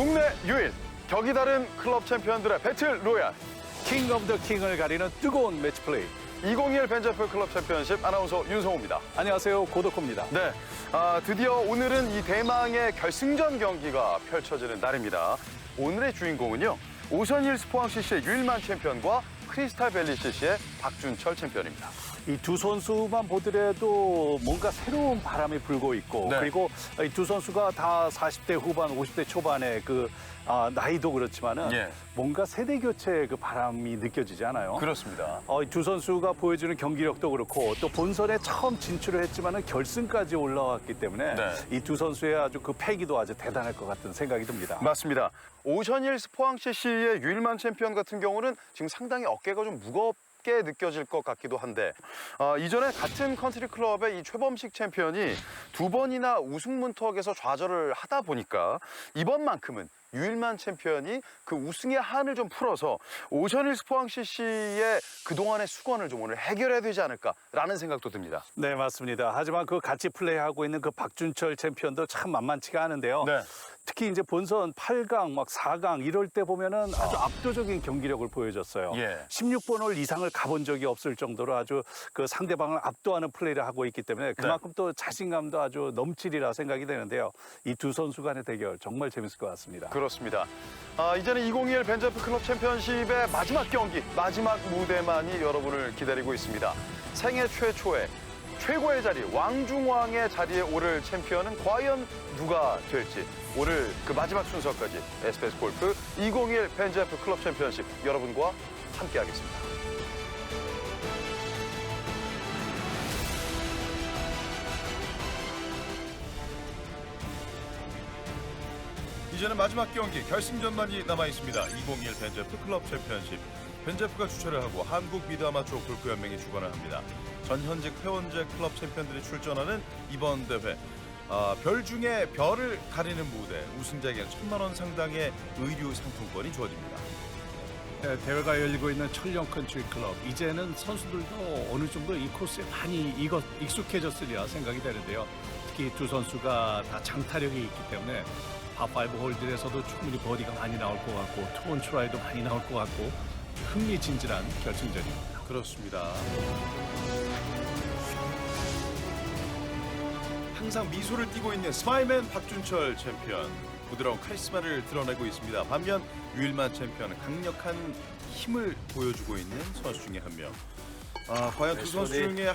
국내 유일 격이 다른 클럽 챔피언들의 배틀 로얄 킹 오브 더 킹을 가리는 뜨거운 매치 플레이. 2021 벤저프 클럽 챔피언십 아나운서 윤성호입니다. 안녕하세요, 고덕호입니다. 네, 드디어 오늘은 이 대망의 결승전 경기가 펼쳐지는 날입니다. 오늘의 주인공은요, 오션힐스 포항 CC의 유일만 챔피언과 크리스탈 밸리 CC의 박준철 챔피언입니다. 이 두 선수만 보더라도 뭔가 새로운 바람이 불고 있고, 네. 그리고 이 두 선수가 다 40대 후반, 50대 초반의 나이도 그렇지만은 예. 뭔가 세대 교체의 그 바람이 느껴지지 않아요? 그렇습니다. 이 두 선수가 보여주는 경기력도 그렇고 또 본선에 처음 진출을 했지만은 결승까지 올라왔기 때문에 네. 이 두 선수의 아주 그 패기도 아주 대단할 것 같은 생각이 듭니다. 맞습니다. 오션힐스 포항 CC의 유일만 챔피언 같은 경우는 지금 상당히 어깨가 좀 무겁게 느껴질 것 같기도 한데 이전에 같은 컨트리 클럽의 이 최범식 챔피언이 두 번이나 우승 문턱에서 좌절을 하다 보니까 이번만큼은 유일만 챔피언이 그 우승의 한을 좀 풀어서 오션힐스 포항 CC의 그동안의 수건을 좀 오늘 해결해야 되지 않을까라는 생각도 듭니다. 네, 맞습니다. 하지만 그 같이 플레이하고 있는 그 박준철 챔피언도 참 만만치가 않은데요. 네. 특히 이제 본선 8강, 막 4강 이럴 때 보면은 아주 압도적인 경기력을 보여줬어요. 예. 16번 홀 이상을 가본 적이 없을 정도로 아주 그 상대방을 압도하는 플레이를 하고 있기 때문에 그만큼 또 자신감도 아주 넘치리라 생각이 되는데요. 이 두 선수 간의 대결 정말 재밌을 것 같습니다. 그렇습니다. 이제는 2021 벤저프 클럽 챔피언십의 마지막 경기, 마지막 무대만이 여러분을 기다리고 있습니다. 생애 최초의 최고의 자리, 왕중왕의 자리에 오를 챔피언은 과연 누가 될지 오늘 그 마지막 순서까지 SBS 골프 2021 벤저프 클럽 챔피언십 여러분과 함께하겠습니다. 이제는 마지막 경기 결승전만이 남아있습니다. 2021 벤저프 클럽 챔피언십. 벤저프가 주최를 하고 한국 미드 아마추어 골프 연맹이 주관을 합니다. 전현직 회원제 클럽 챔피언들이 출전하는 이번 대회. 별 중에 별을 가리는 무대, 우승자에게는 1,000만 원 상당의 의류 상품권이 주어집니다. 네, 대회가 열리고 있는 철령 컨트리 클럽. 이제는 선수들도 어느 정도 이 코스에 많이 익숙해졌으리라 생각이 되는데요. 특히 두 선수가 다 장타력이 있기 때문에 파5 홀들에서도 충분히 버디가 많이 나올 것 같고 투온 트라이도 많이 나올 것 같고 흥미진진한 결승전입니다. 그렇습니다. 항상 미소를 띠고 있는 스마일맨 박준철 챔피언. 부드러운 카리스마를 드러내고 있습니다. 반면 유일만 챔피언은 강력한 힘을 보여주고 있는 선수 중에 한 명. 과연 두 선수 중에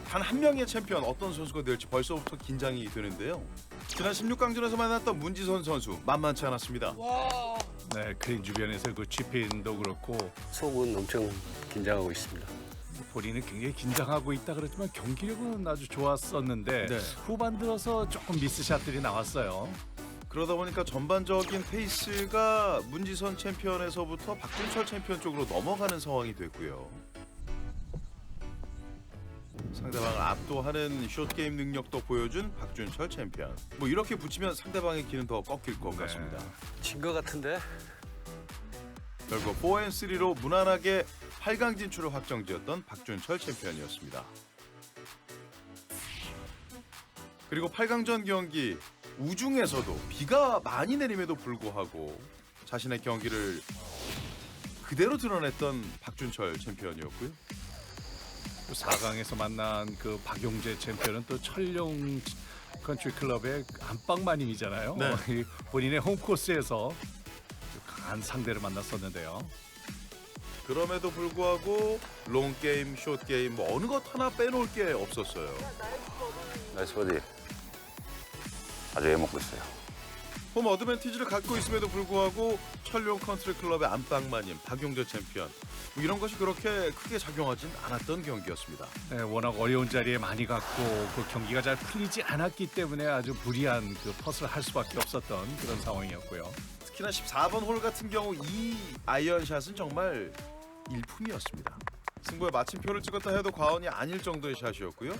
단 한 명의 챔피언 어떤 선수가 될지 벌써부터 긴장이 되는데요. 지난 16강전에서 만났던 문지선 선수 만만치 않았습니다. 네, 그린 주변에서 그 치핀도 그렇고 속은 엄청 긴장하고 있습니다. 본인은 굉장히 긴장하고 있다 그랬지만 경기력은 아주 좋았었는데 네. 후반 들어서 조금 미스샷들이 나왔어요. 그러다 보니까 전반적인 페이스가 문지선 챔피언에서부터 박준철 챔피언 쪽으로 넘어가는 상황이 됐고요. 상대방을 압도하는 숏게임 능력도 보여준 박준철 챔피언. 뭐 이렇게 붙이면 상대방의 기는 더 꺾일 것 같습니다. 진 것 같은데? 결국 4&3로 무난하게 8강 진출을 확정지었던 박준철 챔피언이었습니다. 그리고 8강전 경기 우중에서도 비가 많이 내림에도 불구하고 자신의 경기를 그대로 드러냈던 박준철 챔피언이었고요. 4강에서 만난 그 박용재 챔피언은 또 철령 컨트리 클럽의 안방마님이잖아요. 네. 본인의 홈코스에서 강한 상대를 만났었는데요. 그럼에도 불구하고 롱게임, 숏게임 뭐 어느 것 하나 빼놓을 게 없었어요. 나이스 버디. 아주 애먹고 있어요. 홈 어드밴티지를 갖고 있음에도 불구하고 철룡 컨트리 클럽의 안방마님 박용재 챔피언 뭐 이런 것이 그렇게 크게 작용하진 않았던 경기였습니다. 네, 워낙 어려운 자리에 많이 갔고 그 경기가 잘 풀리지 않았기 때문에 아주 무리한 그 퍼스를 할 수밖에 없었던 그런 상황이었고요. 특히나 14번 홀 같은 경우 이 아이언샷은 정말 일품이었습니다. 승부에 마침표를 찍었다 해도 과언이 아닐 정도의 샷이었고요.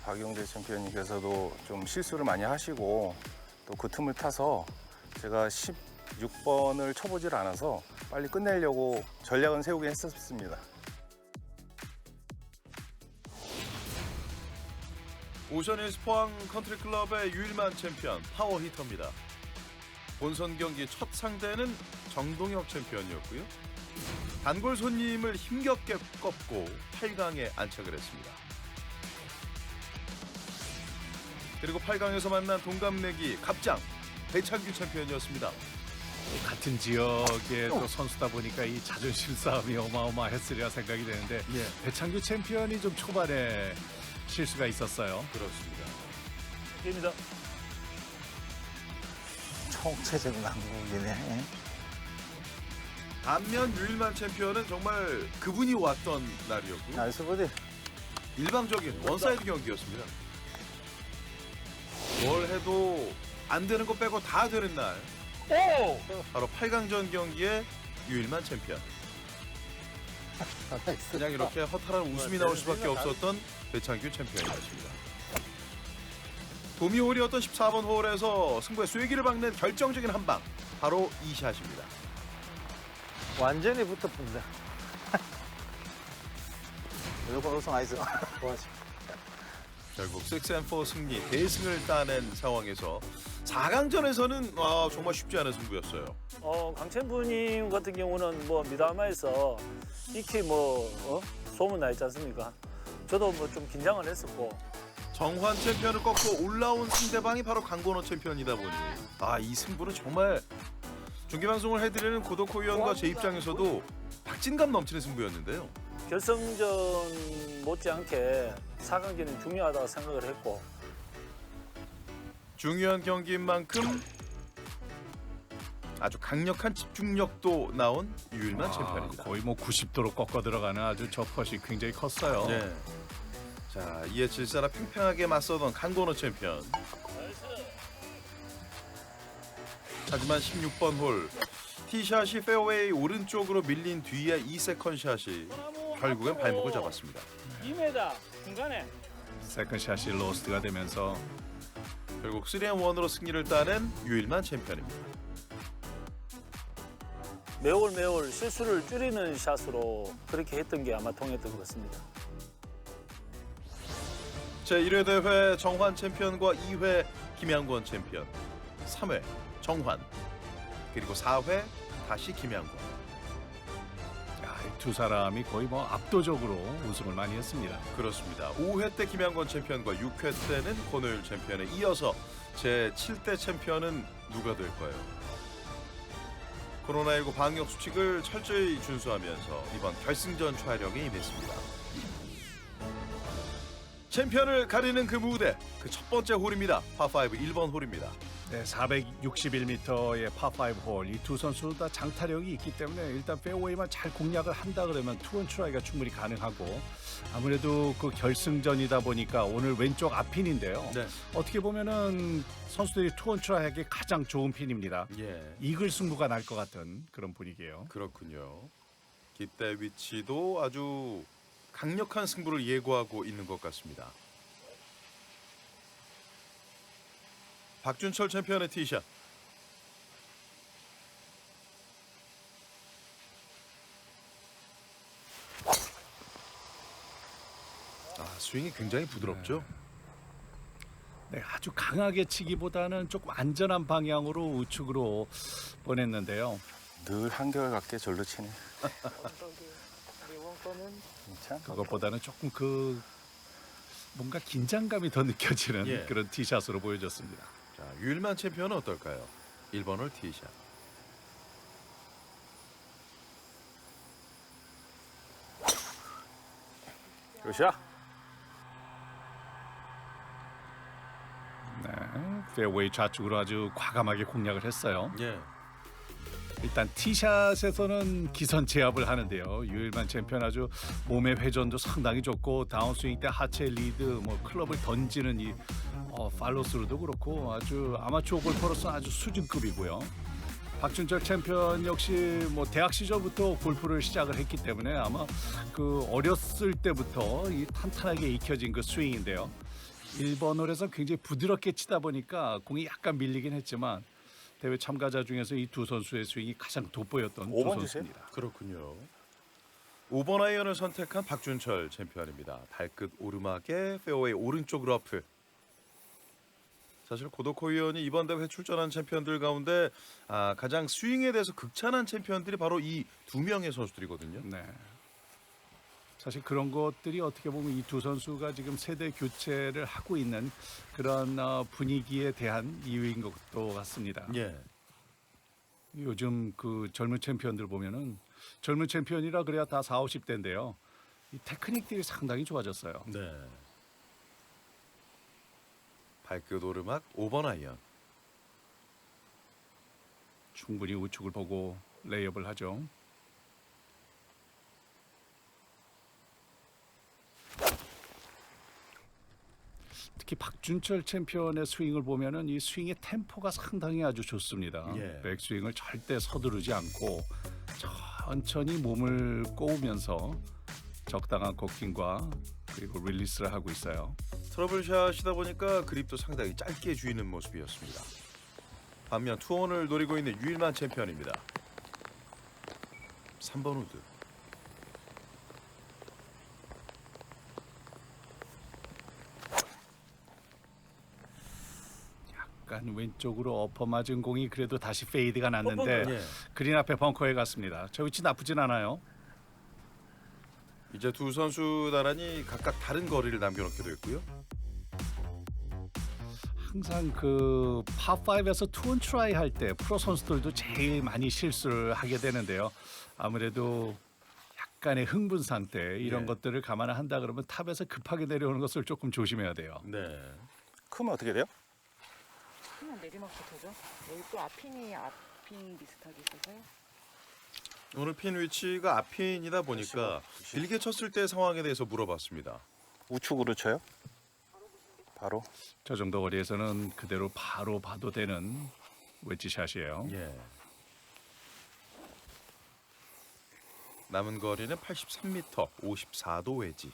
박용재 챔피언님께서도 좀 실수를 많이 하시고 또 그 틈을 타서 제가 16번을 쳐보질 않아서 빨리 끝내려고 전략은 세우긴 했었습니다. 오션힐스 포항 컨트리클럽의 유일만 챔피언 파워 히터입니다. 본선 경기 첫 상대는 정동혁 챔피언이었고요. 단골 손님을 힘겹게 꺾고 8강에 안착을 했습니다. 그리고 8강에서 만난 동갑내기 갑장 배창규 챔피언이었습니다. 같은 지역의 또 선수다 보니까 이 자존심 싸움이 어마어마했으리라 생각이 되는데 배창규 챔피언이 좀 초반에 실수가 있었어요. 그렇습니다. 입니다. 총체적 난국이네. 반면 유일만 챔피언은 정말 그분이 왔던 날이었고요. 나이스 버디. 일방적인 원사이드 경기였습니다. 뭘 해도 안 되는 거 빼고 다 되는 날. 바로 8강전 경기의 유일만 챔피언. 그냥 이렇게 허탈한 웃음이 나올 수밖에 없었던 배창규 챔피언이었습니다. 도미홀이었던 14번 홀에서 승부의 쐐기를 박는 결정적인 한 방. 바로 이 샷입니다. 완전히 붙어본다. 무조건 우승 아이스. 결국 6&4 승리, 대승을 따낸 상황에서 4강전에서는 정말 쉽지 않은 승부였어요. 강천부님 같은 경우는 뭐 미담에서 익히 소문 나 있지 않습니까? 저도 뭐 좀 긴장을 했었고. 정환 챔피언을 꺾고 올라온 상대방이 바로 강건호 챔피언이다 보니 이 승부는 정말 중계방송을 해드리는 고덕호 위원과 제 입장에서도 박진감 넘치는 승부였는데요. 결승전 못지않게 4강전이 중요하다고 생각을 했고. 중요한 경기인 만큼 아주 강력한 집중력도 나온 유일만 챔피언입니다. 거의 뭐 90도로 꺾어 들어가는 아주 저 컷이 굉장히 컸어요. 네. 자, 이에 질사라 팽팽하게 맞서던 강건호 챔피언. 하지만 16번 홀 티샷이 페어웨이 오른쪽으로 밀린 뒤에 이 세컨 샷이 결국엔 발목을 잡았습니다. 2m 중간에. 세컨샷이 로스트가 되면서 결국 3&1으로 승리를 따낸 유일만 챔피언입니다. 매월 실수를 줄이는 샷으로 그렇게 했던 게 아마 통했던 것 같습니다. 제1회 대회 정환 챔피언과 2회 김양권 챔피언, 3회 정환, 그리고 4회 다시 김양권. 이 두 사람이 거의 뭐 압도적으로 우승을 많이 했습니다. 그렇습니다. 5회 때 김양권 챔피언과 6회 때는 권호율 챔피언에 이어서 제7대 챔피언은 누가 될까요? 코로나19 방역 수칙을 철저히 준수하면서 이번 결승전 촬영에 임했습니다. 챔피언을 가리는 그 무대, 그 첫 번째 홀입니다. 파5 1번 홀입니다. 네, 461m의 파5 홀. 이 두 선수 다 장타력이 있기 때문에 일단 페어웨이만 잘 공략을 한다 그러면 투원 트라이가 충분히 가능하고 아무래도 그 결승전이다 보니까 오늘 왼쪽 앞핀인데요. 네. 어떻게 보면은 선수들이 투원 트라이하기 가장 좋은 핀입니다. 예, 이글 승부가 날 것 같은 그런 분위기예요. 그렇군요. 깃대 위치도 아주 강력한 승부를 예고하고 있는 것 같습니다. 박준철 챔피언의 티샷. 스윙이 굉장히 부드럽죠? 네, 아주 강하게 치기보다는 조금 안전한 방향으로 우측으로 보냈는데요. 늘 한결같게 절로 치네. 괜찮아? 그것보다는 조금 그 뭔가 긴장감이 더 느껴지는 예. 그런 티샷으로 보여졌습니다. 자, 유일만 챔피언은 어떨까요? 1번 홀 티샷. 굿샷. 네, 페어웨이 좌측으로 아주 과감하게 공략을 했어요. 예. 일단 티샷에서는 기선 제압을 하는데요. 유일만 챔피언 아주 몸의 회전도 상당히 좋고 다운스윙 때 하체 리드, 뭐 클럽을 던지는 이 팔로스루도 그렇고 아주 아마추어 골퍼로서는 아주 수준급이고요. 박준철 챔피언 역시 뭐 대학 시절부터 골프를 시작을 했기 때문에 아마 그 어렸을 때부터 이 탄탄하게 익혀진 그 스윙인데요. 1번 홀에서 굉장히 부드럽게 치다 보니까 공이 약간 밀리긴 했지만 대회 참가자 중에서 이 두 선수의 스윙이 가장 돋보였던 두 5번 선수입니다. 그렇군요. 5번 아이언을 선택한 박준철 챔피언입니다. 발끝 오르막에 페어웨이 오른쪽 러프. 사실 고도코 위원이 이번 대회 출전한 챔피언들 가운데 가장 스윙에 대해서 극찬한 챔피언들이 바로 이 두 명의 선수들이거든요. 네. 사실 그런 것들이 어떻게 보면 이 두 선수가 지금 세대 교체를 하고 있는 그런 분위기에 대한 이유인 것도 같습니다. 예. 요즘 그 젊은 챔피언들 보면은 젊은 챔피언이라 그래야 다 40, 50대인데요. 이 테크닉들이 상당히 좋아졌어요. 네. 발끝 오르막 5번 아이언. 충분히 우측을 보고 레이업을 하죠. 특히 박준철 챔피언의 스윙을 보면은 이 스윙의 템포가 상당히 아주 좋습니다. 예. 백스윙을 절대 서두르지 않고 천천히 몸을 꼬우면서 적당한 코킹과 그리고 릴리스를 하고 있어요. 트러블샷이다 보니까 그립도 상당히 짧게 쥐는 모습이었습니다. 반면 투혼을 노리고 있는 유일만 챔피언입니다. 3번 우드. 약간 왼쪽으로 엎어 맞은 공이 그래도 다시 페이드가 났는데 예. 그린 앞에 벙커에 갔습니다. 저 위치 나쁘진 않아요. 이제 두 선수 나란히 각각 다른 거리를 남겨놓게 됐고요. 항상 그 파5에서 투온 트라이 할 때 프로 선수들도 제일 많이 실수를 하게 되는데요. 아무래도 약간의 흥분 상태 이런 네. 것들을 감안을 한다 그러면 탑에서 급하게 내려오는 것을 조금 조심해야 돼요. 네. 크면 어떻게 돼요? 그냥 내리막부터 되죠. 여기 또 앞핀이 비슷하게 있어서요. 오늘 핀 위치가 앞핀이다 보니까 길게 쳤을 때 상황에 대해서 물어봤습니다. 우측으로 쳐요? 바로? 저 정도 거리에서는 그대로 바로 봐도 되는 웨지샷이에요. 예. 남은 거리는 83m, 54도 웨지.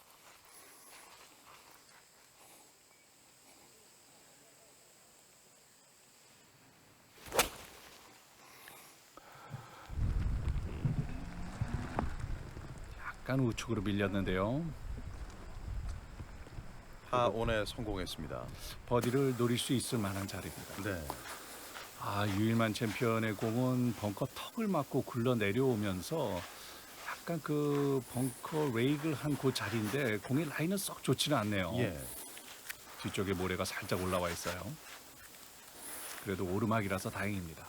약간 우측으로 밀렸는데요. 파온에 성공했습니다. 버디를 노릴 수 있을 만한 자리입니다. 네. 유일만 챔피언의 공은 벙커 턱을 맞고 굴러 내려오면서 약간 그 벙커 레이글 한 그 자리인데 공의 라인은 썩 좋지는 않네요. 예. 뒤쪽에 모래가 살짝 올라와 있어요. 그래도 오르막이라서 다행입니다.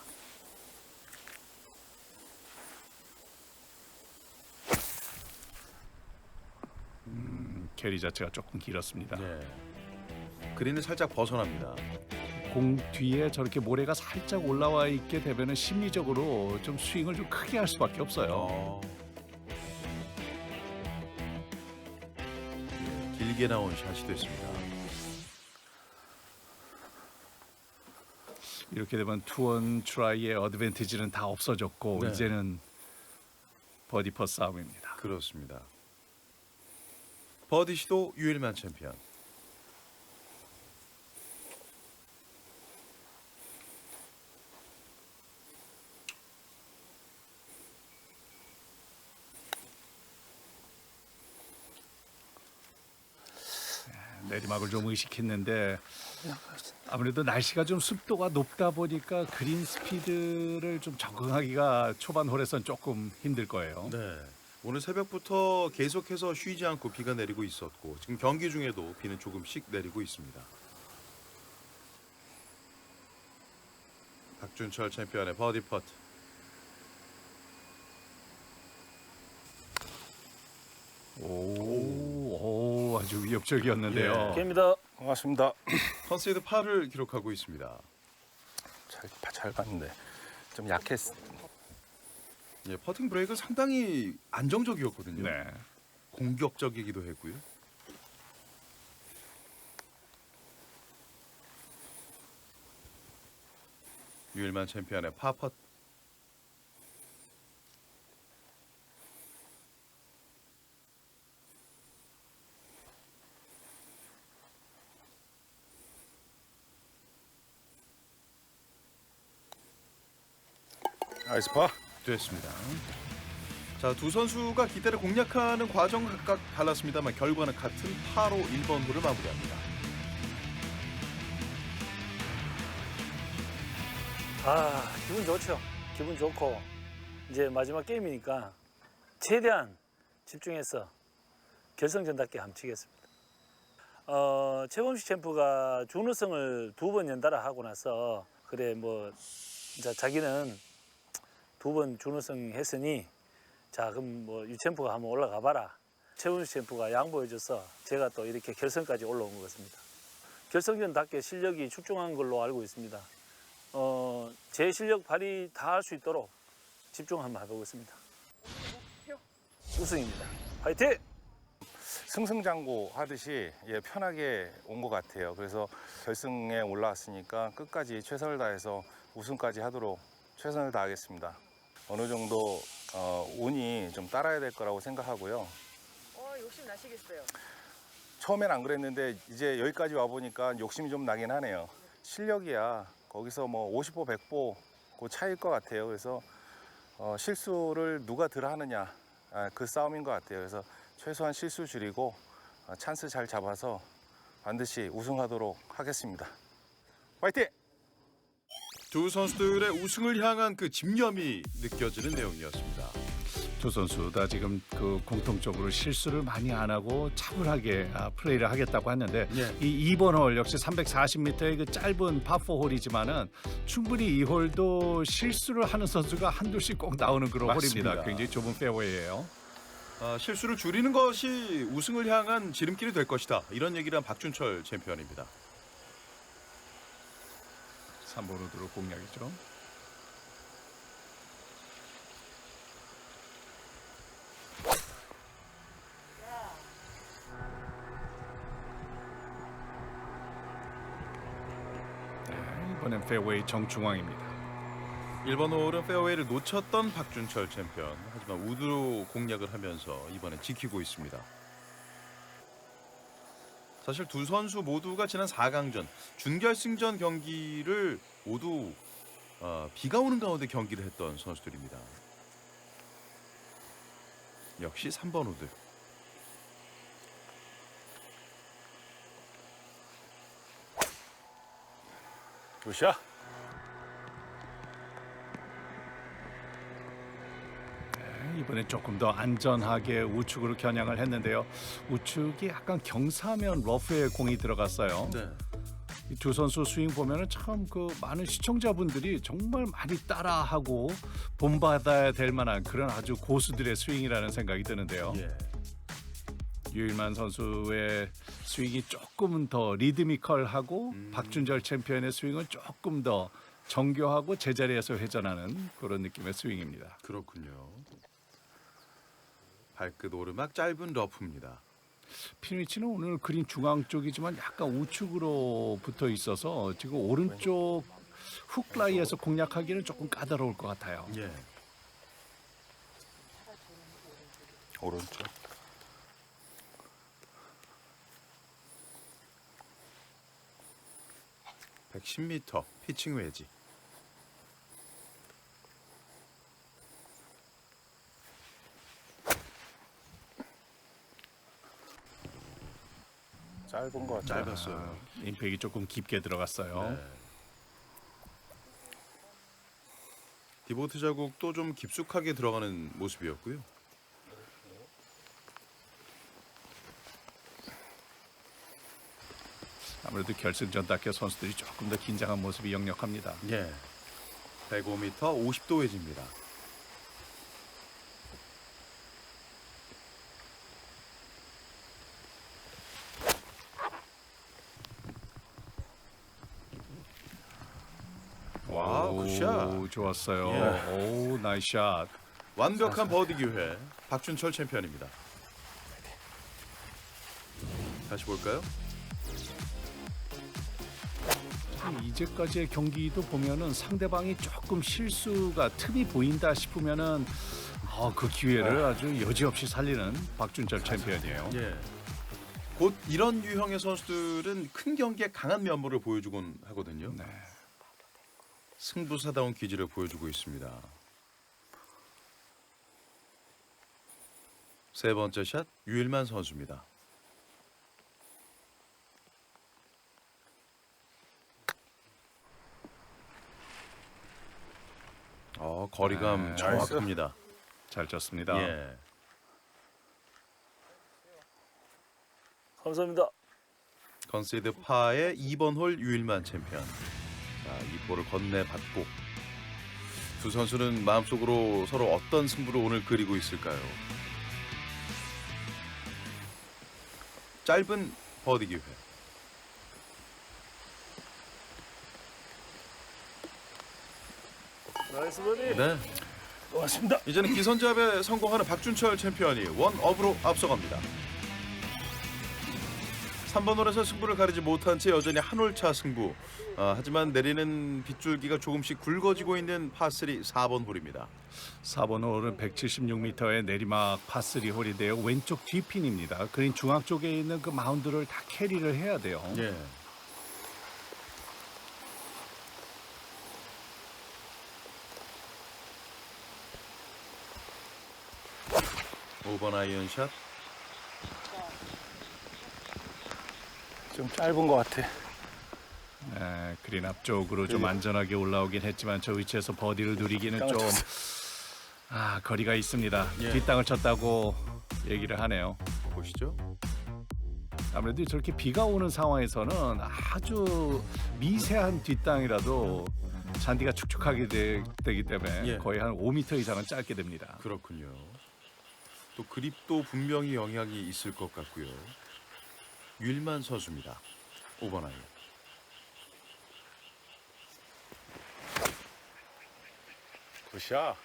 캐리 자체가 조금 길었습니다. 예. 그린을 살짝 벗어납니다. 공 뒤에 저렇게 모래가 살짝 올라와 있게 되면은 심리적으로 좀 스윙을 좀 크게 할 수밖에 없어요. 길게 나온 샷이 됐습니다. 이렇게 되면 투원 트라이의 어드밴티지는 다 없어졌고 네. 이제는 버디 퍼 싸움입니다. 그렇습니다. 버디 시도 유일만 챔피언. 내리막을 좀 의식했는데 아무래도 날씨가 좀 습도가 높다 보니까 그린 스피드를 좀 적응하기가 초반 홀에선 조금 힘들 거예요. 네. 오늘 새벽부터 계속해서 쉬지 않고 비가 내리고 있었고 지금 경기 중에도 비는 조금씩 내리고 있습니다. 박준철 챔피언의 버디 퍼트. 오, 아주 위협적이었는데요. 예. 개입니다. 고맙습니다. 컨세이드 8을 기록하고 있습니다. 잘 봤는데 좀 약했어. 예, 퍼팅 브레이크는 상당히 안정적이었거든요. 네. 공격적이기도 했고요. 유일만 챔피언의 파퍼트. 나이스 파. 됐습니다. 자, 두 선수가 기대를 공략하는 과정 각각 달랐습니다만 결과는 같은 파로 1번 홀을 마무리합니다. 기분 좋죠. 기분 좋고 이제 마지막 게임이니까 최대한 집중해서 결승전답게 함치겠습니다. 최범식 챔프가 준우승을 2번 연달아 하고 나서 그래 뭐 이제 자기는 2번 준우승 했으니 자 그럼 뭐 유 챔프가 한번 올라가 봐라. 최범식 챔프가 양보해줘서 제가 또 이렇게 결승까지 올라온 것 같습니다. 결승전답게 실력이 출중한 걸로 알고 있습니다. 제 실력 발휘 다 할 수 있도록 집중 한번 해보겠습니다. 우승입니다. 화이팅! 승승장구 하듯이 편하게 온 것 같아요. 그래서 결승에 올라왔으니까 끝까지 최선을 다해서 우승까지 하도록 최선을 다하겠습니다. 어느 정도 운이 좀 따라야 될 거라고 생각하고요. 욕심 나시겠어요? 처음엔 안 그랬는데 이제 여기까지 와보니까 욕심이 좀 나긴 하네요. 실력이야 거기서 뭐 50보 100보 그 차이일 것 같아요. 그래서 실수를 누가 덜 하느냐 그 싸움인 것 같아요. 그래서 최소한 실수 줄이고 찬스 잘 잡아서 반드시 우승하도록 하겠습니다. 화이팅! 두 선수들의 우승을 향한 그 집념이 느껴지는 내용이었습니다. 두 선수 다 지금 그 공통적으로 실수를 많이 안 하고 차분하게 플레이를 하겠다고 했는데 예. 이 2번 홀 역시 340m의 그 짧은 파4 홀이지만은 충분히 이 홀도 실수를 하는 선수가 한둘씩 꼭 나오는 그런 맞습니다. 홀입니다. 굉장히 좁은 페어웨이예요. 실수를 줄이는 것이 우승을 향한 지름길이 될 것이다. 이런 얘기를 한 박준철 챔피언입니다. 3번 우드로 공략이죠. 이번엔 페어웨이 정중앙입니다. 1번 홀은 페어웨이를 놓쳤던 박준철 챔피언. 하지만 우드로 공략을 하면서 이번엔 지키고 있습니다. 사실 두 선수 모두가 지난 4강전 준결승전 경기를 모두 비가 오는 가운데 경기를 했던 선수들입니다. 역시 3번 우드. 굿샷! 이번엔 조금 더 안전하게 우측으로 겨냥을 했는데요. 우측이 약간 경사면 러프에 공이 들어갔어요. 네. 이 두 선수 스윙 보면은 참 그 많은 시청자분들이 정말 많이 따라하고 본받아야 될 만한 그런 아주 고수들의 스윙이라는 생각이 드는데요. 예. 유일만 선수의 스윙이 조금은 더 리드미컬하고 박준철 챔피언의 스윙은 조금 더 정교하고 제자리에서 회전하는 그런 느낌의 스윙입니다. 그렇군요. 발끝 오르막 짧은 러프입니다. 핀 위치는 오늘 그린 중앙 쪽이지만 약간 우측으로 붙어 있어서 지금 오른쪽 훅 라이에서 공략하기는 조금 까다로울 것 같아요. 예. 오른쪽. (110m) 피칭 웨지. 짧은 것 같아요. 짧았어요. 임팩이 조금 깊게 들어갔어요. 네. 디보트 자국도 좀 깊숙하게 들어가는 모습이었고요. 아무래도 결승전답게 선수들이 조금 더 긴장한 모습이 역력합니다. 예. 105m 50도 웨지입니다. 와, 굿샷. 오, 좋았어요. 예. 오, 나이스 샷. 완벽한 버디 기회. 박준철 챔피언입니다. 다시 볼까요? 이제까지의 경기도 보면은 상대방이 조금 실수가 틈이 보인다 싶으면은 그 기회를 아주 여지없이 살리는 박준철 챔피언이에요. 예. 곧 이런 유형의 선수들은 큰 경기에 강한 면모를 보여주곤 하거든요. 네. 승부사다운 기질을 보여주고 있습니다. 세 번째 샷 유일만 선수입니다. 거리감 정확합니다. 잘 쳤습니다. 예. 감사합니다. 컨세이드 파의 2번 홀 유일만 챔피언. 자, 이 볼을 건네받고 두 선수는 마음속으로 서로 어떤 승부를 오늘 그리고 있을까요? 짧은 버디 기회. 나이스 버디. 네. 고맙습니다. 이제는 기선제압에 성공하는 박준철 챔피언이 원업으로 앞서갑니다. 3번 홀에서 승부를 가리지 못한 채 여전히 한 홀차 승부. 하지만 내리는 빗줄기가 조금씩 굵어지고 있는 파3 4번 홀입니다. 4번 홀은 176m의 내리막 파3 홀인데요. 왼쪽 뒷핀입니다. 그린 중앙 쪽에 있는 그 마운드를 다 캐리를 해야 돼요. 예. 오번 아이언샷. 좀 짧은 것 같아. 네, 그린 앞쪽으로 좀 안전하게 올라오긴 했지만 저 위치에서 버디를 누리기는 좀 거리가 있습니다. 예. 뒷땅을 쳤다고 얘기를 하네요. 보시죠. 아무래도 저렇게 비가 오는 상황에서는 아주 미세한 뒷땅이라도 잔디가 축축하게 되기 때문에 예. 거의 한 5m 이상은 짧게 됩니다. 그렇군요. 또 그립도 분명히 영향이 있을 것 같고요. 유일만 선수입니다. 5번 아이언. 굿샷.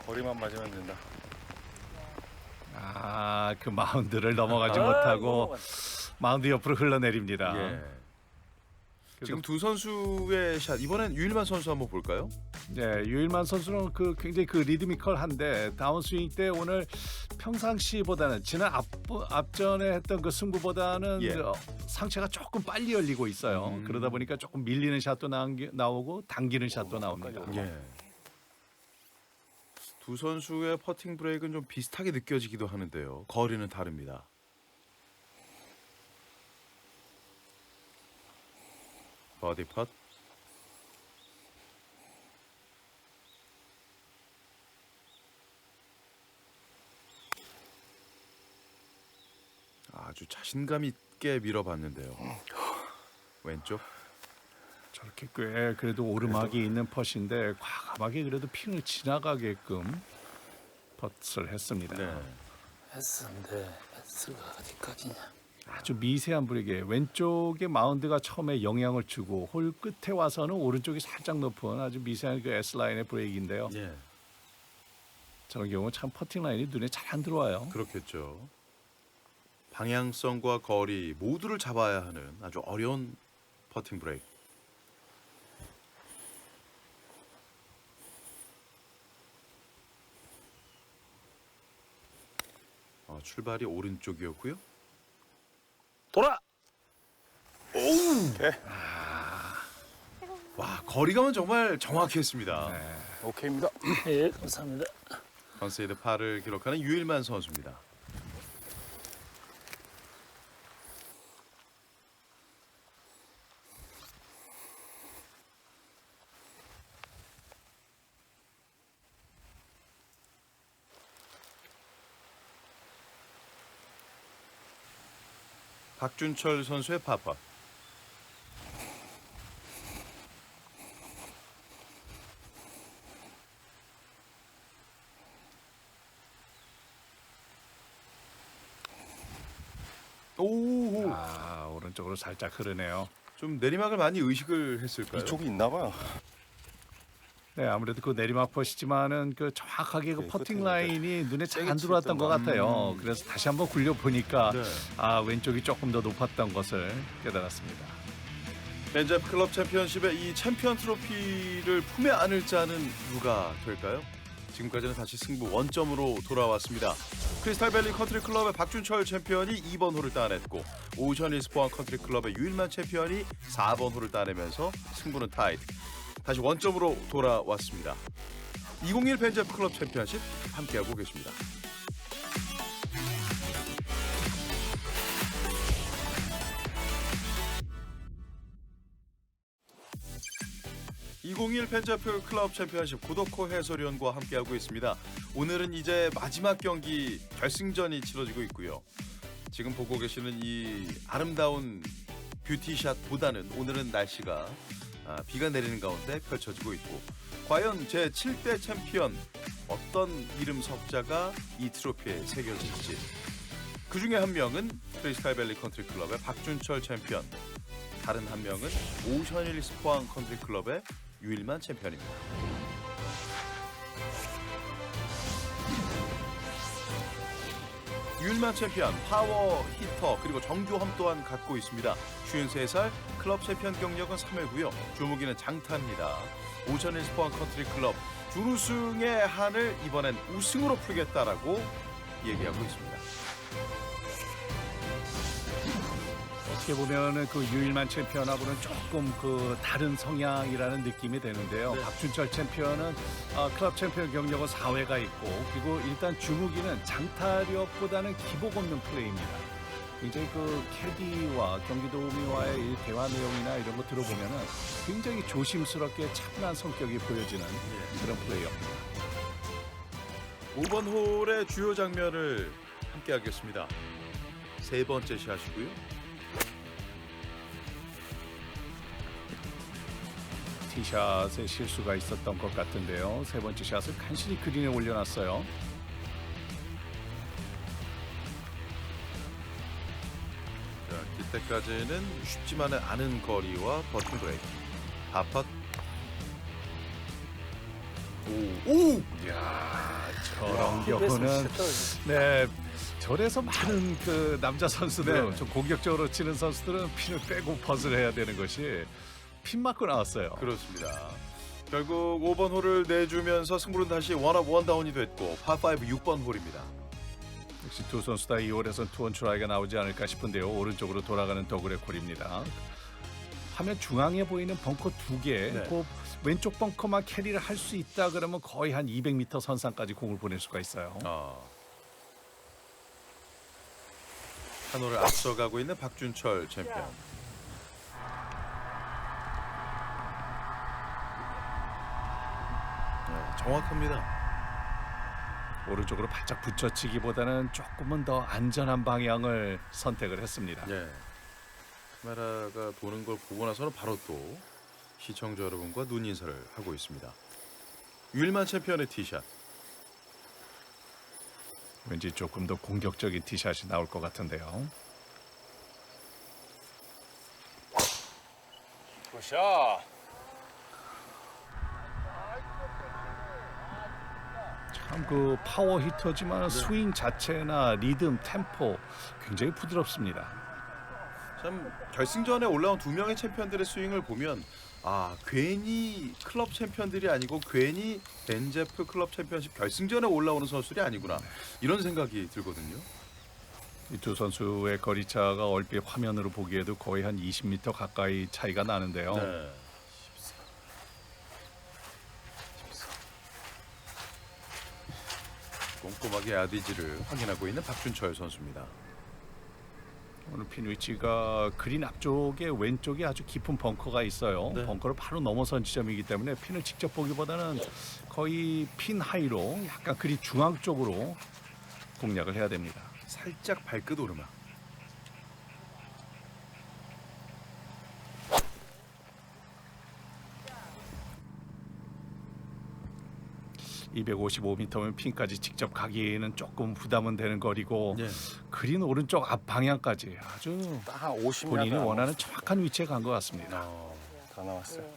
거리만 맞으면 된다. 그 마운드를 넘어가지 못하고 마운드 옆으로 흘러내립니다. 예. 지금 두 선수의 샷 이번엔 유일만 선수 한번 볼까요? 네, 유일만 선수는 굉장히 리드미컬한데 다운스윙 때 오늘 평상시보다는 지난 앞전에 했던 그 승부보다는 예. 상체가 조금 빨리 열리고 있어요. 그러다 보니까 조금 밀리는 샷도 나오고 당기는 샷도 나옵니다. 예. 두 선수의 퍼팅 브레이크는 좀 비슷하게 느껴지기도 하는데요. 거리는 다릅니다. 버디 펫. 아주 자신감 있게 밀어봤는데요. 왼쪽. 저렇게 꽤 그래도 오르막이 있는 펫인데 과감하게 그래도 핀을 지나가게끔 펫을 했습니다. 네. S인데 S가 어디까지냐? 아주 미세한 브레이크에 왼쪽에 마운드가 처음에 영향을 주고 홀 끝에 와서는 오른쪽이 살짝 높은 아주 미세한 그 S라인의 브레이크인데요. 예. 저런 경우 참 퍼팅 라인이 눈에 잘 안 들어와요. 그렇겠죠. 방향성과 거리 모두를 잡아야 하는 아주 어려운 퍼팅 브레이크. 출발이 오른쪽이었고요. 돌아. 와, 거리감은 정말 정확했습니다. 오케이입니다. 예, 감사합니다. 컨세이드 파를 기록하는 유일만 선수입니다. 박준철 선수의 파파. 오, 오른쪽으로 살짝 흐르네요. 좀 내리막을 많이 의식을 했을까요? 이쪽이 있나 봐요. 네, 아무래도 그 내리막 펫이지만은 그 정확하게 그 네, 퍼팅 끝에 라인이 눈에 잘 세게 안 들어왔던 것 쳤던 같아요. 그래서 다시 한번 굴려 보니까 네. 왼쪽이 조금 더 높았던 것을 깨달았습니다. 벤자프 클럽 챔피언십의 이 챔피언 트로피를 품에 안을 자는 누가 될까요? 지금까지는 다시 승부 원점으로 돌아왔습니다. 크리스탈밸리 컨트리 클럽의 박준철 챔피언이 2번 홀을 따냈고 오션힐스 포항 컨트리 클럽의 유일만 챔피언이 4번 홀을 따내면서 승부는 타이드. 다시 원점으로 돌아왔습니다. 2021 벤자프 클럽 챔피언십 함께하고 계십니다. 2021 펜자프 클럽 챔피언십 고도코 해설위원과 함께하고 있습니다. 오늘은 이제 마지막 경기 결승전이 치러지고 있고요. 지금 보고 계시는 이 아름다운 뷰티샷보다는 오늘은 날씨가 비가 내리는 가운데 펼쳐지고 있고, 과연 제7대 챔피언 어떤 이름 석자가 이 트로피에 새겨질지. 그 중에 한 명은 크리스탈밸리 컨트리클럽의 박준철 챔피언, 다른 한 명은 오션힐스 포항 컨트리클럽의 유일만 챔피언입니다. 유일만 챔피언, 파워 히터, 그리고 정교함 또한 갖고 있습니다. 53살, 클럽 챔피언 경력은 3회고요. 주무기는 장타입니다. 오션힐스 포항 컨트리클럽 준우승의 한을 이번엔 우승으로 풀겠다라고 얘기하고 있습니다. 어떻게 보면은 그 유일만 챔피언하고는 조금 그 다른 성향이라는 느낌이 되는데요. 네. 박준철 챔피언은 클럽 챔피언 경력은 4회가 있고, 그리고 일단 주무기는 장타력보다는 기복 없는 플레이입니다. 굉장히 그 캐디와 경기 도우미와의 이 대화 내용이나 이런 거 들어보면은 굉장히 조심스럽게 차분한 성격이 보여지는 그런 플레이어입니다. 5번 홀의 주요 장면을 함께 하겠습니다. 세 번째 샷이고요. 티샷에 실수가 있었던 것 같은데요. 세 번째 샷을 간신히 그린에 올려놨어요. 자, 이때까지는 쉽지만은 않은 거리와 버튼 브레이크. 파펫. 오! 저런 경우는 네, 절에서 많은 그 남자 선수들, 네. 좀 공격적으로 치는 선수들은 핀을 빼고 펫을 해야 되는 것이 핀 맞고 나왔어요. 그렇습니다. 결국 5번 홀을 내주면서 승부는 다시 원업 원다운이 됐고, 파5 6번 홀입니다. 역시 두 선수 다 2홀에서는 투원 트라이가 나오지 않을까 싶은데요. 오른쪽으로 돌아가는 더그레 콜입니다. 화면 중앙에 보이는 벙커 2개, 네. 그 왼쪽 벙커만 캐리를 할 수 있다 그러면 거의 한 200m 선상까지 공을 보낼 수가 있어요. 한 홀을 앞서가고 있는 박준철 챔피언. 네, 정확합니다. 오른쪽으로 바짝 붙여치기보다는 조금은 더 안전한 방향을 선택을 했습니다. 네. 카메라가 보는 걸 보고 나서는 바로 또 시청자 여러분과 눈 인사를 하고 있습니다. 유일만 챔피언의 티샷. 왠지 조금 더 공격적인 티샷이 나올 것 같은데요. 굿샷. 참 그 파워 히터지만 스윙 자체나 리듬, 템포 굉장히 부드럽습니다. 참 결승전에 올라온 두 명의 챔피언들의 스윙을 보면 괜히 클럽 챔피언들이 아니고 괜히 벤제프 클럽 챔피언십 결승전에 올라오는 선수들이 아니구나, 이런 생각이 들거든요. 이 두 선수의 거리차가 얼핏 화면으로 보기에도 거의 한 20m 가까이 차이가 나는데요. 네. 꼼꼼하게 야디지를 확인하고 있는 박준철 선수입니다. 오늘 핀 위치가 그린 앞쪽에 왼쪽에 아주 깊은 벙커가 있어요. 네. 벙커를 바로 넘어선 지점이기 때문에 핀을 직접 보기보다는 거의 핀 하이로 약간 그린 중앙 쪽으로 공략을 해야 됩니다. 살짝 발끝 오르막. (255m)면 핀까지 직접 가기에는 조금 부담은 되는 거리고, 네. 그린 오른쪽 앞 방향까지 아주 딱 한 50m 본인이 원하는 정확한 위치에 간 것 같습니다. 다 나왔어요.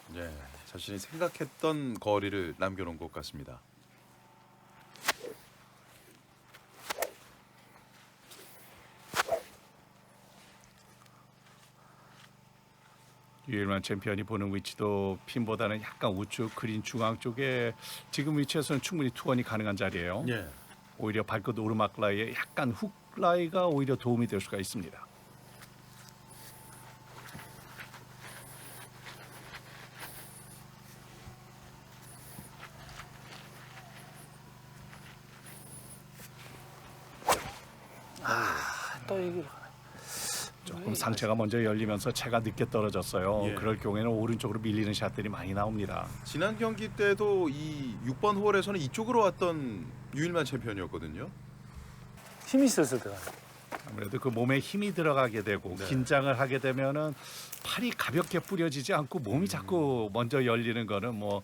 네, 자신이 생각했던 거리를 남겨놓은 것 같습니다. 유일만 챔피언이 보는 위치도 핀보다는 약간 우측 그린 중앙 쪽에 지금 위치에서는 충분히 투원이 가능한 자리예요. 네. 오히려 발끝 오르막 라이에 약간 훅 라이가 오히려 도움이 될 수가 있습니다. 또 여기로 가네. 그럼 상체가 먼저 열리면서 채가 늦게 떨어졌어요. 예. 그럴 경우에는 오른쪽으로 밀리는 샷들이 많이 나옵니다. 지난 경기 때도 이 6번 홀에서는 이쪽으로 왔던 유일만 챔피언이었거든요. 힘이 있었을 때가. 아무래도 그 몸에 힘이 들어가게 되고 네. 긴장을 하게 되면은 팔이 가볍게 뿌려지지 않고 몸이 자꾸 먼저 열리는 거는 뭐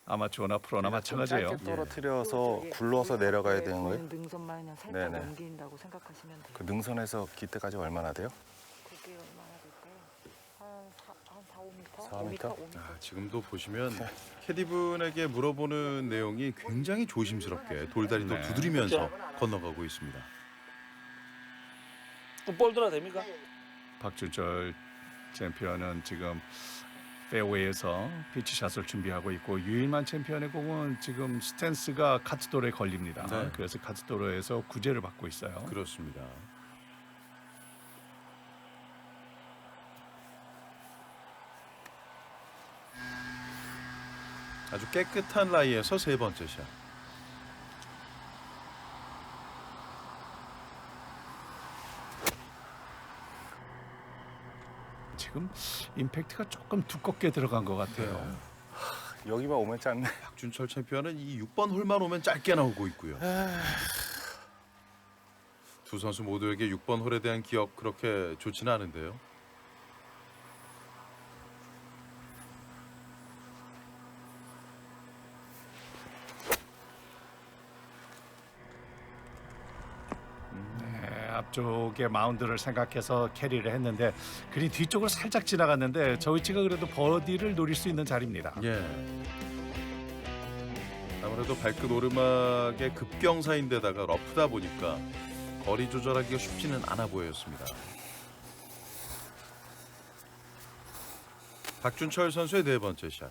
아마추어나 프로나 마찬가지예요. 짧게 떨어뜨려서 굴러서 내려가야 되는 거예요? 능선만 그냥 살짝 네네. 넘긴다고 생각하시면 돼요. 그 능선에서 기대까지 얼마나 돼요? 그게 얼마나 될까요? 한 4, 5m? 4m? 5m? 아, 지금도 보시면 캐디분에게 물어보는 내용이 굉장히 조심스럽게 돌다리도 네. 두드리면서 건너가고 있습니다. 볼 돌아 됩니까? 박준철 챔피언은 지금 페어웨이에서 피치샷을 준비하고 있고 유일만 챔피언의 공은 지금 스탠스가 카트도로에 걸립니다. 네. 그래서 카트도로에서 구제를 받고 있어요. 그렇습니다. 아주 깨끗한 라이에서 세 번째 샷. 지금 임팩트가 조금 두껍게 들어간 것 같아요. 네. 여기만 오면 짧네. 박준철 챔피언은 이 6번 홀만 오면 짧게 나오고 있고요. 두 선수 모두에게 6번 홀에 대한 기억 그렇게 좋지는 않은데요. 네, 앞쪽에 마운드를 생각해서 캐리를 했는데 그린 뒤쪽으로 살짝 지나갔는데 저 위치가 그래도 버디를 노릴 수 있는 자리입니다. 예. 아무래도 발끝 오르막의 급경사인데다가 러프다 보니까 거리 조절하기가 쉽지는 않아 보였습니다. 박준철 선수의 네 번째 샷.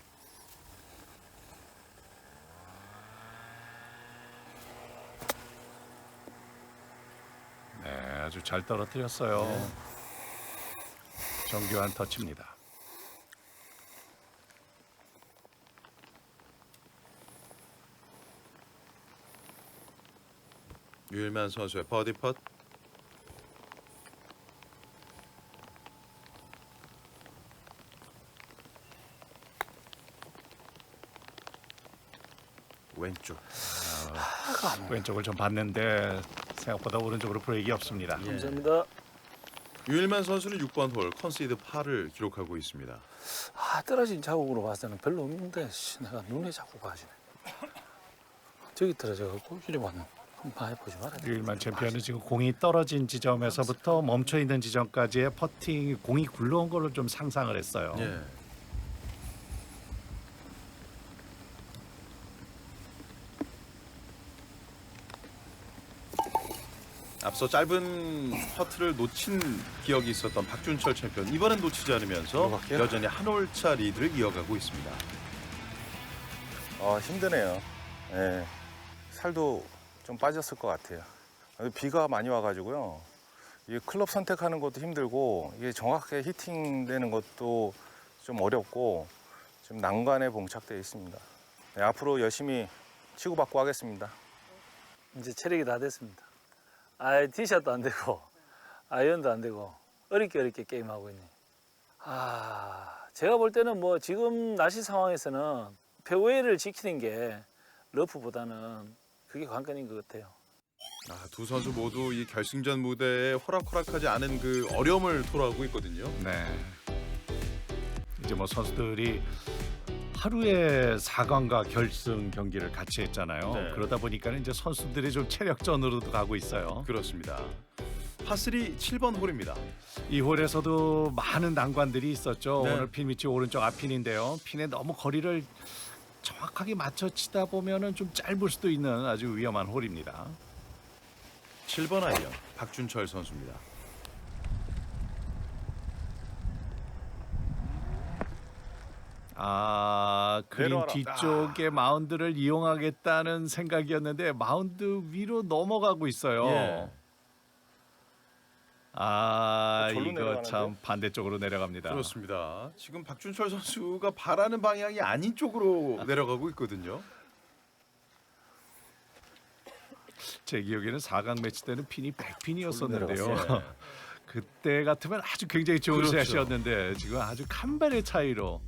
네, 아주 잘 떨어뜨렸어요. 정교한 터치입니다. 유일만 선수의 버디 펫. 왼쪽. 왼쪽을 좀 봤는데 생각보다 오른쪽으로 브레이크 없습니다. 감사합니다. 유일만 선수는 6번 홀 컨시드 파를 기록하고 있습니다. 아, 떨어진 자국으로 봐서는 별로 없는데 씨, 내가 눈에 자꾸 가지네. 저기 떨어져갖고 이리 왔노. 한번 해보지 마라. 유일만 챔피언은 지금 공이 떨어진 지점에서부터 멈춰 있는 지점까지의 퍼팅 공이 굴러온 거를 좀 상상을 했어요. 예. 앞서 짧은 퍼트를 놓친 기억이 있었던 박준철 챔피언 이번엔 놓치지 않으면서 들어갈게요. 여전히 한 홀차 리드를 이어가고 있습니다. 힘드네요. 예. 살도 좀 빠졌을 것 같아요. 비가 많이 와가지고요. 이게 클럽 선택하는 것도 힘들고 이게 정확하게 히팅되는 것도 좀 어렵고 좀 난관에 봉착되어 있습니다. 네, 앞으로 열심히 치고받고 하겠습니다. 이제 체력이 다 됐습니다. 아, 티샷도 안 되고 아이언도 안 되고 어렵게 게임하고 있네. 아, 제가 볼 때는 뭐 지금 날씨 상황에서는 페어웨이를 지키는 게 러프보다는 그게 관건인 것 같아요. 두 선수 모두 이 결승전 무대에 호락호락하지 않은 그 어려움을 토로하고 있거든요. 네. 이제 뭐 선수들이 하루에 4강과 결승 경기를 같이 했잖아요. 네. 그러다 보니까 이제 선수들이 좀 체력전으로도 가고 있어요. 그렇습니다. 파3 7번 홀입니다. 이 홀에서도 많은 난관들이 있었죠. 네. 오늘 핀 위치 오른쪽 앞핀인데요. 핀에 너무 거리를 정확하게 맞춰 치다 보면은 좀 짧을 수도 있는 아주 위험한 홀입니다. 7번 아이언 박준철 선수입니다. 그린 내려와라. 뒤쪽에 마운드를 이용하겠다는 생각이었는데 마운드 위로 넘어가고 있어요. 예. 절로 이거 내려가는데요? 참 반대쪽으로 내려갑니다. 그렇습니다. 지금 박준철 선수가 바라는 방향이 아닌 쪽으로 내려가고 있거든요. 제 기억에는 4강 매치 때는 핀이 100핀이었었는데요. 예. 그때 같으면 아주 굉장히 좋은 그렇죠. 샷이었는데 지금 아주 칸벨의 차이로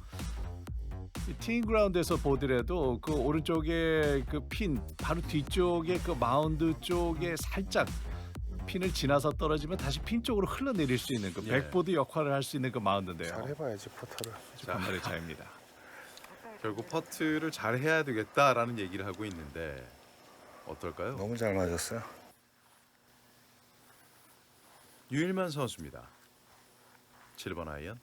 티잉 그라운드에서 보더라도 그 오른쪽에 그 핀 바로 뒤쪽에 그 마운드 쪽에 살짝 핀을 지나서 떨어지면 다시 핀 쪽으로 흘러내릴 수 있는 그 예. 백보드 역할을 할 수 있는 그 마운드인데요. 잘 해봐야지 퍼터를. 칸벨의 차이입니다. 결국 퍼트를 잘 해야 되겠다라는 얘기를 하고 있는데 어떨까요? 너무 잘 맞았어요. 유일만 선수입니다. 7번 아이언.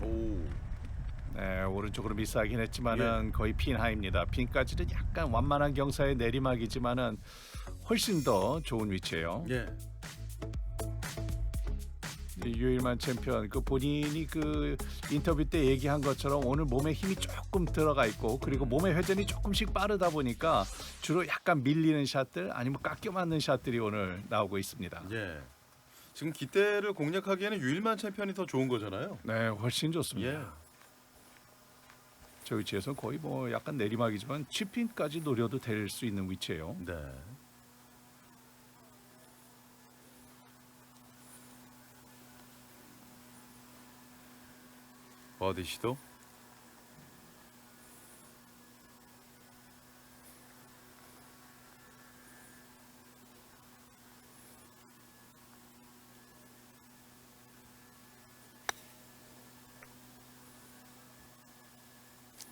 오, 네, 오른쪽으로 미스하긴 했지만은 거의 핀 하입니다. 핀까지는 약간 완만한 경사의 내리막이지만은 훨씬 더 좋은 위치예요. 예. 유일만 챔피언 그 본인이 그 인터뷰 때 얘기한 것처럼 오늘 몸에 힘이 조금 들어가 있고 그리고 몸의 회전이 조금씩 빠르다 보니까 주로 약간 밀리는 샷들 아니면 깎여 맞는 샷들이 오늘 나오고 있습니다. 예. 지금 기대를 공략하기에는 유일만 챔피언이 더 좋은 거잖아요. 네, 훨씬 좋습니다. 예. 저 위치에서 거의 뭐 약간 내리막이지만 치핀까지 노려도 될 수 있는 위치예요. 네. 버디 시도.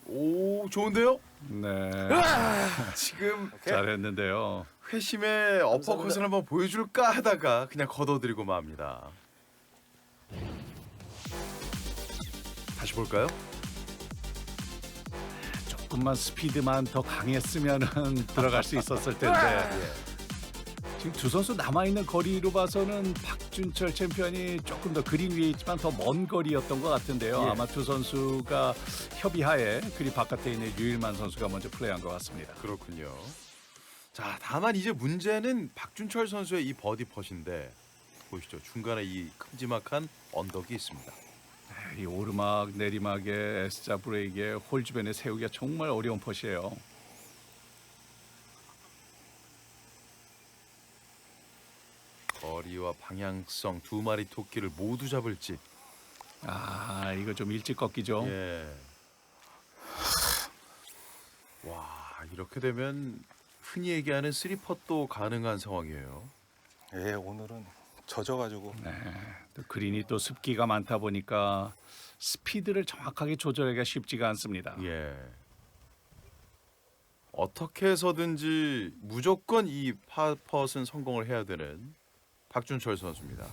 오, 좋은데요? 네, 지금 잘했는데요. 회심의 어퍼컷을 한번 보여줄까 하다가 그냥 걷어들이고 맙니다. 다시 볼까요? 조금만 스피드만 더 강했으면은 들어갈 수 있었을 텐데 지금 두 선수 남아있는 거리로 봐서는 박준철 챔피언이 조금 더 그린 위에 있지만 더 먼 거리였던 것 같은데요. 예. 아마 두 선수가 협의하에 그린 바깥에 있는 유일만 선수가 먼저 플레이한 것 같습니다. 그렇군요. 자, 다만 이제 문제는 박준철 선수의 이 버디 펫인데 보시죠. 중간에 이 큼지막한 언덕이 있습니다. 이 오르막 내리막에 S자 브레이크에 홀 주변에 세우기가 정말 어려운 펫이에요. 거리와 방향성 두 마리 토끼를 모두 잡을지. 아, 이거 좀 일찍 꺾이죠. 예. 와, 이렇게 되면 흔히 얘기하는 3펫도 가능한 상황이에요. 예, 오늘은 젖어가지고 네, 또 그린이 또 습기가 많다 보니까 스피드를 정확하게 조절하기가 쉽지가 않습니다. 예. 어떻게 해서든지 무조건 이 파펫은 성공을 해야 되는 박준철 선수입니다.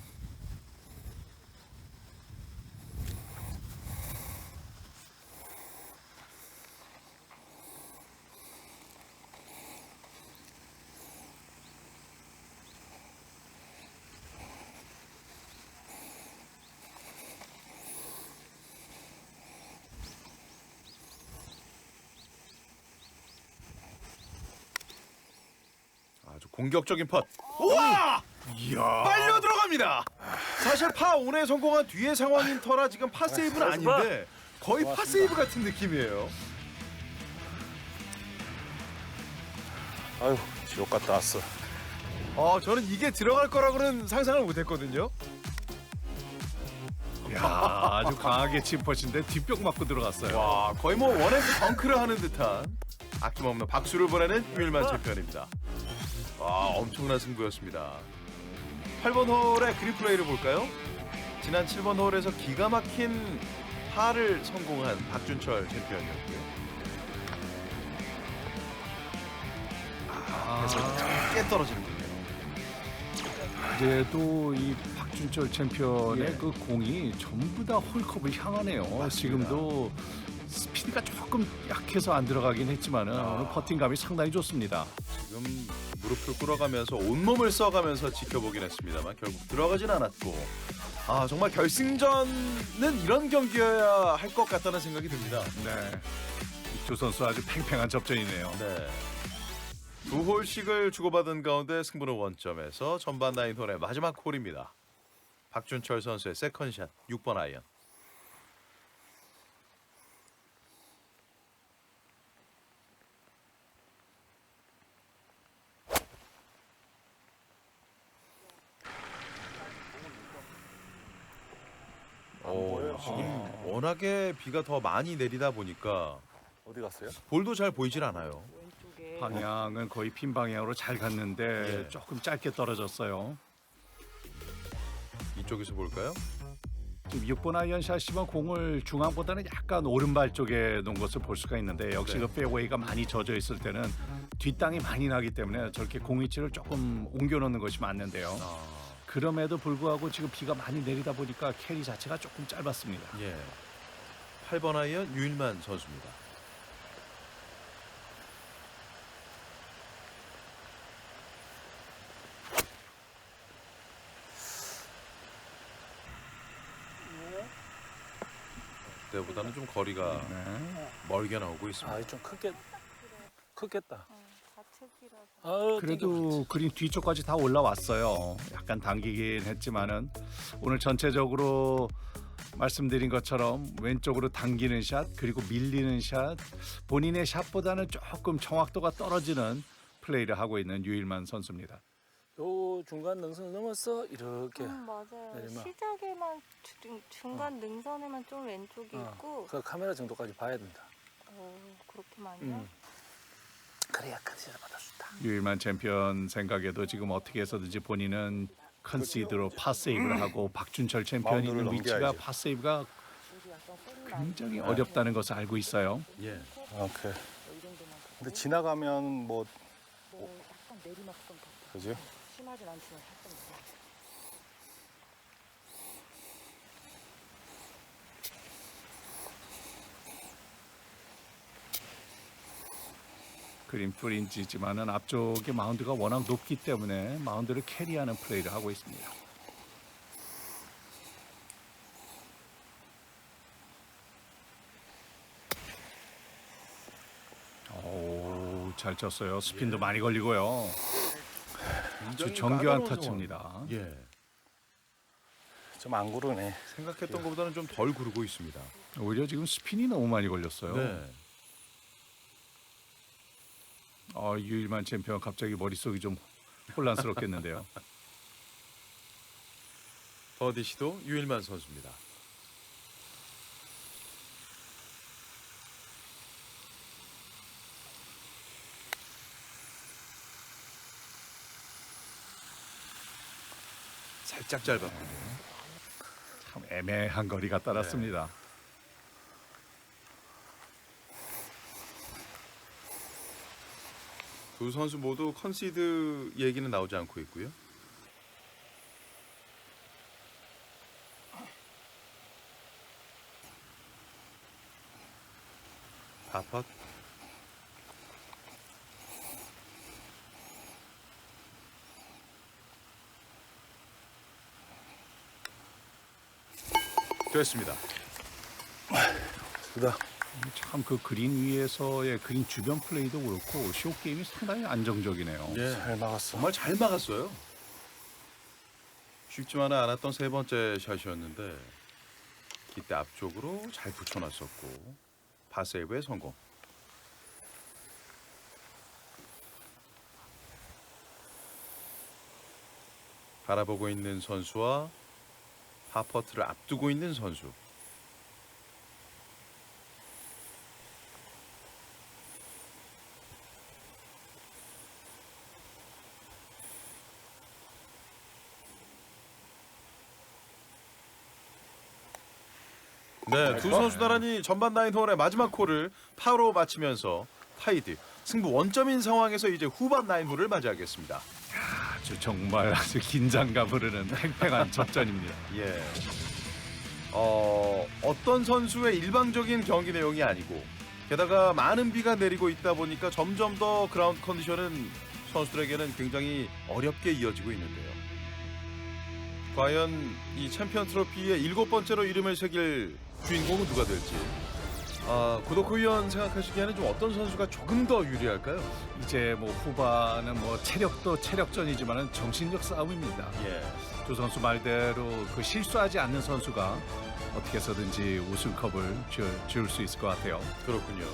아주 공격적인 펫. 우와! 빨려 들어갑니다. 사실 파 온에 성공한 뒤의 상황인 터라 지금 파 세이브는 아닌데 거의 파 세이브 같은 느낌이에요. 아유 지옥 갔다 왔어. 저는 이게 들어갈 거라고는 상상을 못했거든요. 야, 아주 강하게 친 펫인데 뒷벽 맞고 들어갔어요. 와, 거의 뭐 원핸드 덩크를 하는 듯한 아낌없는 박수를 보내는 유일만 챔피언입니다. 와, 엄청난 승부였습니다. 8번 홀의 그린 플레이를 볼까요? 지난 7번 홀에서 기가 막힌 파를 성공한 박준철 챔피언이었고요. 깨 떨어지는군요. 그래도 이 박준철 챔피언의 그 공이 전부 다 홀컵을 향하네요. 지금도 스피드가 조금 약해서 안 들어가긴 했지만은 오늘 퍼팅감이 상당히 좋습니다. 지금 무릎을 꿇어가면서 온몸을 써가면서 지켜보긴 했습니다만 결국 들어가진 않았고 정말 결승전은 이런 경기여야 할 것 같다는 생각이 듭니다. 네, 이 두 선수 아주 팽팽한 접전이네요. 네. 두 홀씩을 주고받은 가운데 승부는 원점에서 전반 9홀의 마지막 홀입니다. 박준철 선수의 세컨샷 6번 아이언. 지금 워낙에 비가 더 많이 내리다 보니까 어디 갔어요? 볼도 잘 보이질 않아요. 왼쪽에 방향은 거의 핀 방향으로 잘 갔는데 예. 조금 짧게 떨어졌어요. 이쪽에서 볼까요? 지금 6번 아이언 샷이면 공을 중앙보다는 약간 오른발 쪽에 놓은 것을 볼 수가 있는데 역시 네. 그 페어웨이가 많이 젖어 있을 때는 뒷땅이 많이 나기 때문에 저렇게 공 위치를 조금 옮겨 놓는 것이 맞는데요. 그럼에도 불구하고 지금 비가 많이 내리다 보니까 캐리 자체가 조금 짧았습니다. 예. 8번 아이언 유일만 선수입니다. 그때보다는 좀 거리가 네. 멀게 나오고 있습니다. 아, 좀 크겠다. 좌측이라서. 아, 그래도 그린 뒤쪽까지 다 올라왔어요. 약간 당기긴 했지만은 오늘 전체적으로 말씀드린 것처럼 왼쪽으로 당기는 샷 그리고 밀리는 샷 본인의 샷보다는 조금 정확도가 떨어지는 플레이를 하고 있는 유일만 선수입니다. 요 중간 능선을 넘어서 이렇게 맞아요. 내리막. 시작에만 중간 능선에만 좀 왼쪽이 있고 그 카메라 정도까지 봐야 된다. 그렇게 많이요? 그래야 컨시드 받을 수 있다. 유일만 챔피언 생각에도 지금 어떻게 해서든지 본인은 컨시드로 파세이브를 하고 박준철 챔피언이 있는 마운드를 위치가 넘겨야지. 파세이브가 우리 약간 소리 나는 굉장히 어렵다는 것을 알고 있어요. 예. 오케이. 이 정도만. 근데 지나가면 뭐 약간 내리막성 같아. 그지? 심하진 않지만 살짝 내리막. 그린 프린지지만은 앞쪽에 마운드가 워낙 높기 때문에 마운드를 캐리하는 플레이를 하고 있습니다. 오, 잘 쳤어요. 스핀도 많이 걸리고요. 아주 정교한 터치입니다. 예. 좀 안 구르네. 생각했던 것보다는 좀 덜 구르고 있습니다. 오히려 지금 스핀이 너무 많이 걸렸어요. 네. 유일만 챔피언 갑자기 머릿속이 좀 혼란스럽겠는데요. 버디 시도 유일만 선수입니다. 살짝 짧았군요. 참 애매한 거리가 따랐습니다. 두 선수 모두 컨시드 얘기는 나오지 않고 있고요. 파펫. 됐습니다. 참 그 그린 위에서의 그린 주변 플레이도 그렇고 숏 게임이 상당히 안정적이네요. 예. 잘 막았어. 정말 잘 막았어요. 쉽지만은 않았던 세 번째 샷이었는데 기대 앞쪽으로 잘 붙여놨었고 파세이브에 성공. 바라보고 있는 선수와 파퍼트를 앞두고 있는 선수. 네, 두 선수 나란히 전반 9홀의 마지막 홀을 파로 마치면서 타이드. 승부 원점인 상황에서 이제 후반 9홀을 맞이하겠습니다. 아주 정말 아주 긴장감 흐르는 팽팽한 접전입니다. 예. 어떤 선수의 일방적인 경기 내용이 아니고 게다가 많은 비가 내리고 있다 보니까 점점 더 그라운드 컨디션은 선수들에게는 굉장히 어렵게 이어지고 있는데요. 과연 이 챔피언 트로피의 7번째로 이름을 새길 주인공은 누가 될지. 구독 의원 생각하시기에는 좀 어떤 선수가 조금 더 유리할까요? 이제 뭐 후반은 뭐 체력도 체력전이지만은 정신력 싸움입니다. 예. 두 선수 말대로 그 실수하지 않는 선수가 어떻게 해서든지 우승컵을 줄 수 있을 것 같아요. 그렇군요.